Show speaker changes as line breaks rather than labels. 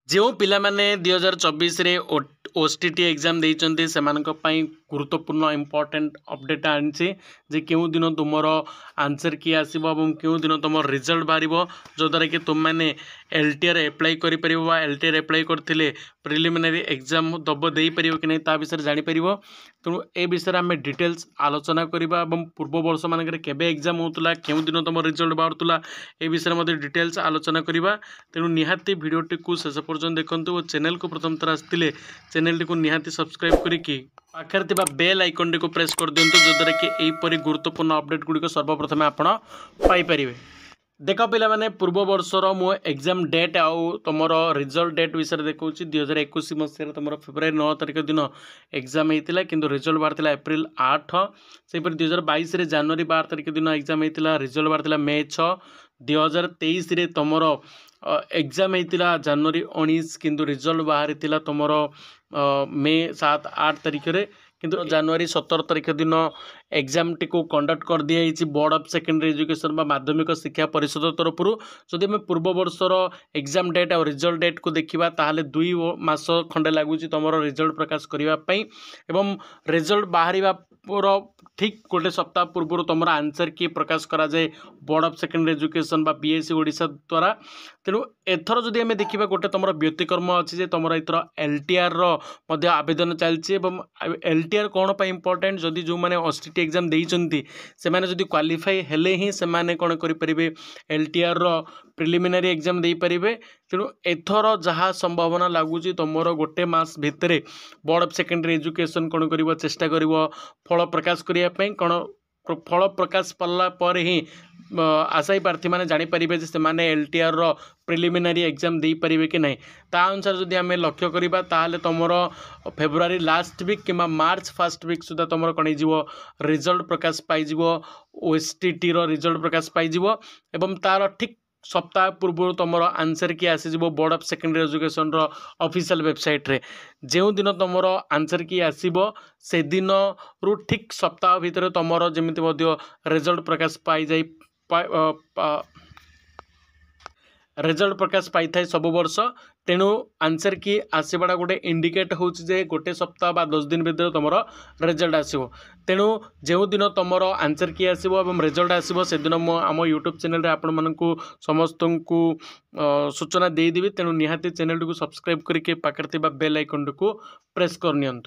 जो पिला माने 2024 रे ओटीटी एग्जाम देइचंती सेमानक पई गुरुत्वपूर्ण इंपोर्टेंट अपडेट आनछि जे केउ दिन तुमरो आंसर की आसीबो एवं केउ दिन तुम रिजल्ट बारिबो जो द्वारा कि तुम माने एलटीआर अप्लाई करि परिबो वा एलटीआर अप्लाई करथिले प्रिलिमिनरी एग्जाम दब देई परिबो कि नै ता विषय जानि परिबो। तेणु ए विषय आम डिटेल्स आलोचना करबा एवं पूर्व वर्ष मानक केबे एग्जाम होतुला केउ दिन तुम रिजल्ट बारुतुला ए विषय मध्ये डिटेल्स आलोचना करबा। तेणु निहाती वीडियोटी को शेष पर्यंत देखंतु और चैनल को प्रथम थर आसथिले चैनल को निहाती सब्सक्राइब करिकि पाखर थिबा बेल आइकन टी को प्रेस कर दियंतु जो द्वारा कि एहीपरि गुरुत्वपूर्ण अपडेट गुडी सर्वप्रथम आपण पाई परिबे। देख पिला माने पूर्व वर्षर मो एग्जाम डेट आउ तुमर रिजल्ट डेट विषय देखा 2021 मसीह तुम फेब्रुआरी 9 तारिख दिन एग्जाम होता किंतु रिजल्ट बाहर एप्रिल 8 से 2022 जनवरी 12 तारिख दिन एग्जाम होता रिजल्ट बाहर मे 6 2023 तुम एग्जाम होता जनवरी 19 किंतु रिजल्ट बाहरी तुम मे 7 8 तारिख रे किंतु जनवरी 17 तारिख दिन एग्जाम टी को कंडक्ट कर दिया बोर्ड ऑफ सेकेंडरी एजुकेशन माध्यमिक शिक्षा परिषद तरफ जदि आम पूर्व वर्षर एग्जाम डेट और रिजल्ट डेट को देखा ताहले 2 मास खंडे लगुच तुम रिजल्ट प्रकाश करने एवं रिजल्ट बाहर ठीक गोटे सप्ताह पूर्व तुम आंसर की प्रकाश करा जाए बोर्ड ऑफ सेकेंडरी एजुकेशन बा बीएससी ओडिशा द्वारा। तेणु एथर जदि आम देखा गोटे तुम व्यतिक्रम अच्छी तुम एथर एलटीआर आवेदन चलती एलटीआर कौन पर इंपोर्टेंट जदि जो मैंने ओटीटी एग्जाम देइचंती से माने जदि क्वालिफाई हेले ही से माने कौन करें एलटीआर प्रिलिमिनरी एग्जाम दे पारे। तेणु एथर जहाँ संभावना लगुच तुम गोटे मास भितर बोर्ड ऑफ सेकेंडरी एजुकेशन कौन कर चेष्टा कर फल प्रकाश करने कौन फल प्रकाश पड़ला पर ही आशायी प्रार्थी मैंने जानीपारे से मैंने एलटीआर प्रिलिमिनरी एग्जाम दे पारे कि नहीं ता अनुसार जदि आम लक्ष्य करवा ताहले तुम फेब्रुआरी लास्ट वीक कि मार्च फर्स्ट वीक सुधा तुम कौन हो रिजल्ट प्रकाश पाइज ओटीटी रिजल्ट प्रकाश पाइज एवं तार ठीक सप्ताह पूर्व तुम आंसर की आसीज board of secondary education official website रे जो दिन तुम आंसर की आसीबो से दिन रु ठीक सप्ताह भितर तुम जमी रिजल्ट प्रकाश पाई जाए रिजल्ट प्रकाश पाई थाए सब वर्ष। तेणु आंसर की आसवाटा गोटे इंडिकेट होचे गोटे सप्ताह बा 10 दिन भीतर तुम रिजल्ट आसो। तेणु जो दिन तुम आंसर की आसो रिजल्ट आसो से दिन आम यूट्यूब चैनल रे आपण मानकु समस्त को सूचना देदेवी। तेणु निहाती चैनल को सब्सक्राइब करके पाखर थिबा बेल आइकन को प्रेस कर नियंतु।